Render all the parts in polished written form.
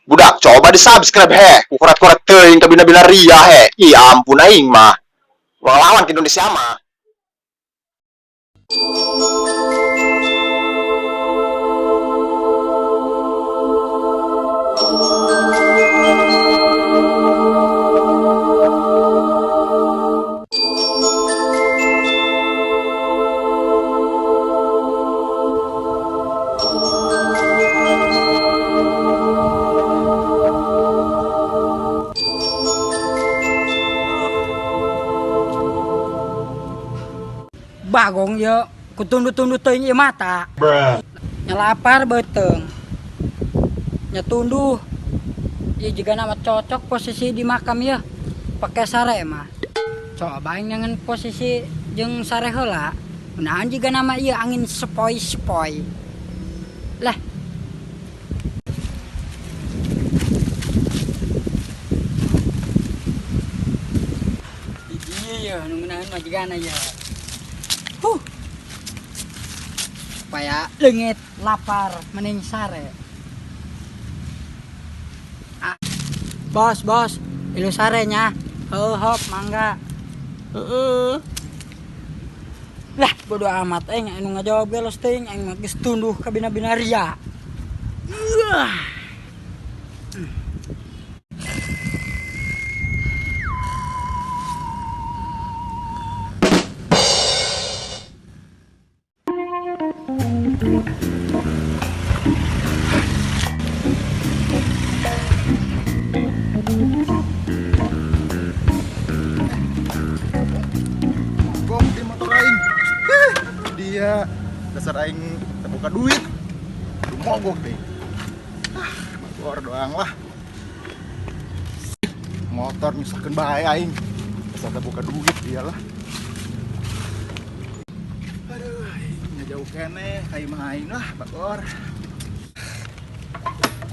Budak, coba di-subscribe he. Kukurat-kurat teuing ke bina-bina ria he. Ih ampun aing mah. Wang lawan ke Indonesia mah. Bagong ya, kutundu-tundu teuing ieu mata. Nya lapar beuteng. Nya tunduh. Ieu juga nama cocok posisi di makam ya. Pake sare mah. Coba aing nyangan posisi jeung sare heula. Kunaon juga nama ieu angin sepoi-sepoi. Lah. Iya, nu ngeunaheun mah jigana ya. Supaya leungit lapar mending sare. Ah. Bos, ilu sarenya. Heuh hop mangga. Heeh. Lah bodo amat aing anu ngajawab gelos teuing aing mah geus tunduh ka bina-bina ria. Mogok di motor aing. Dia dasar aing terbuka duit. Mogok deh. Motor doang lah. Motor nyusahkeun bae aing. Dasar terbuka duit dialah. Aduh, aing jauh kene ka imah aing lah, bakor.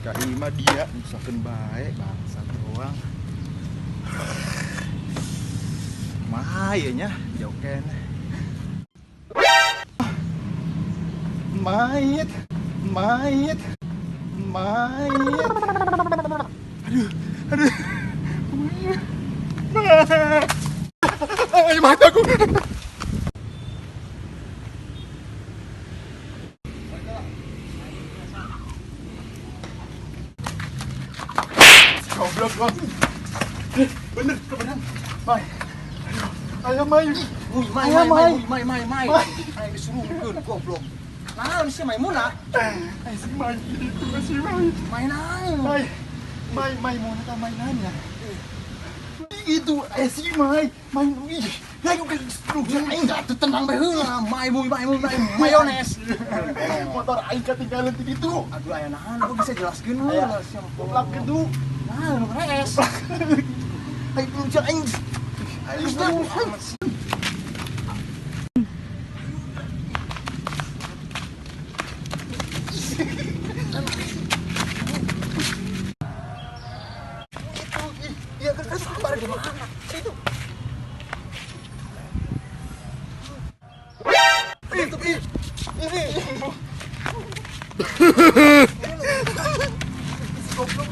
Ka imah dia nyusahkeun bae bangsat doang. Mahayanya jauh kene. Mayit. Aduh. Ay, mataku. Goblok bang. Bener kebenaran. Mai. Ayo mai. Mai. Ayo disuruh mungkin goblok. Nah, ini si Maimunah. Si Mai itu si Mai. Mainan. Mai mau nata mainan ya. Itu si Mai. Ih, ya yuk aing enggak tenang bae heula. Mayones. Motor aing ketinggalan di ditu. Aduh aya nahan, gua bisa jelaskeun heula sia goblok kitu. Nah, nu res. Aing lucu aing. Aing iya kan sabar di mana? Itu. Ini. Goblok.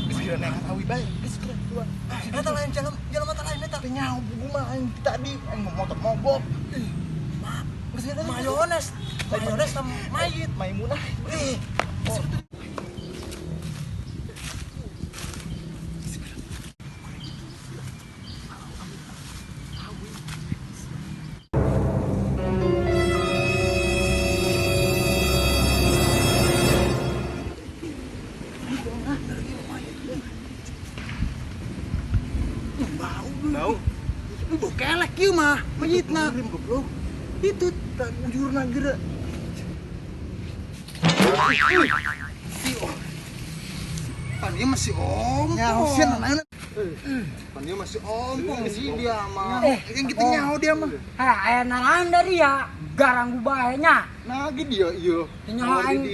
Bisa nengan awi bae. Bisa keluar. Eta lain jalan mata lain eta teh nyaho bugu mah aing tadi aing motor mogok. Mayones sama mayit, Maimunah. Bau. Bau kelek ieu mah, mayitna. Goblok. Itu jurna geura. Pan ieu masih ompong. Nyaho sieun anak. Pan ieu masih ompong sih dia mah. Yang kita nyaho dia mah. Aya naon dari ya, garang bae nya. Nah, ge dia ieu. Nyaho aing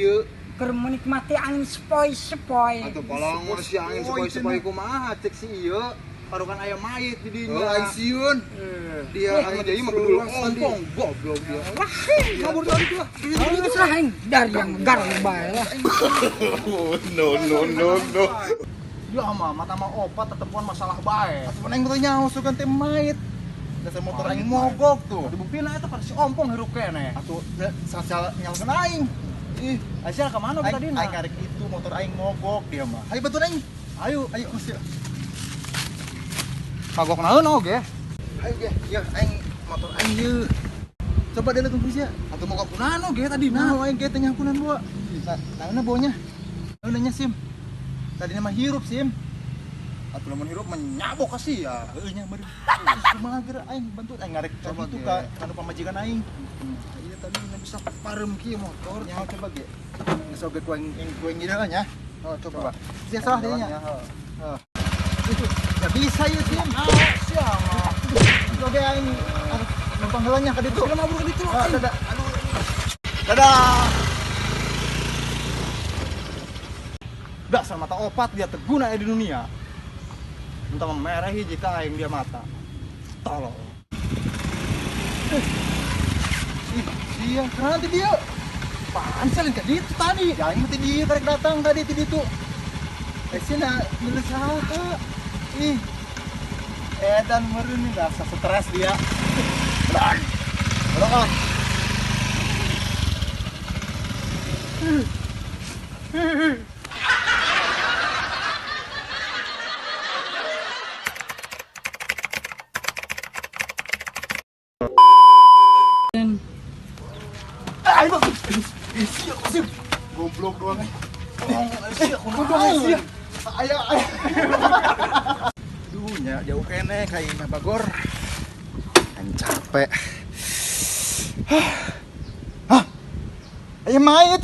keur menikmati angin sepoi-sepoi. Atuh palang mah si angin sepoi-sepoi kumaha cek si ieu. parukan ayam mayit di dinya. Oh, Aisyun. Dia Dia jadi mah dulu ompong goblok dia. Wah, kabur tadi tuh. Kalau sahing dari yang garang bae lah. No. Ya mah mata mah opat tetepuan masalah bae. Atuh neng teh nyaho sugan teh mayit. Dasar motor aing mogok tuh. Dibuktiin eta pada si ompong hirup kene. Atuh sasal nyalkeun aing. Ih, Aisyah ke mana tadi? aing karek itu motor aing mogok dia mah. Ayo bantu aing. Ayo. Masih. Kagok naeun oge. Ayo ge, ya aing motor aing ieu. Coba deh tunggu sih ya. Atuh mau kapunan oge tadi Nah, aing ge teh nyapunan gua. Nah, bawanya. Naonnya SIM. Tadinya mah hirup SIM. Atuh lamun hirup menyabok kasih ya. Heeh nya meureun. Kumaha geura aing bantu aing ngarek Coba itu ge. ka kanu pamajikan aing. Iya tadi bisa parem kieu motor. Nyaho coba ge. Geus oge ku aing ngideun nya. Oh, coba. Sia salah dia nya. Itu enggak bisa ieu SIM. Siapa? Itu oge aing numpang heula nya ka ditu. Sudah mabur ke ditu. Dadah. Dadah. Dasar mata opat dia terguna ya di dunia. Entah merah hiji ka aing dia mata. Tolol. Iya, nanti dia. Apaan sih lain ka ditu tadi? Ya aing teh dia karek datang tadi ti ditu. Sina bener saha. Ih. Edan meureun nih dasar stres dia. Dan. Belok. Ayo. Sia kusim. Goblok doang. Sia Ayo. Ayo. Duh, nya jauh kene ka imah Bagor. Kan capek. Hah. Ayo mayit.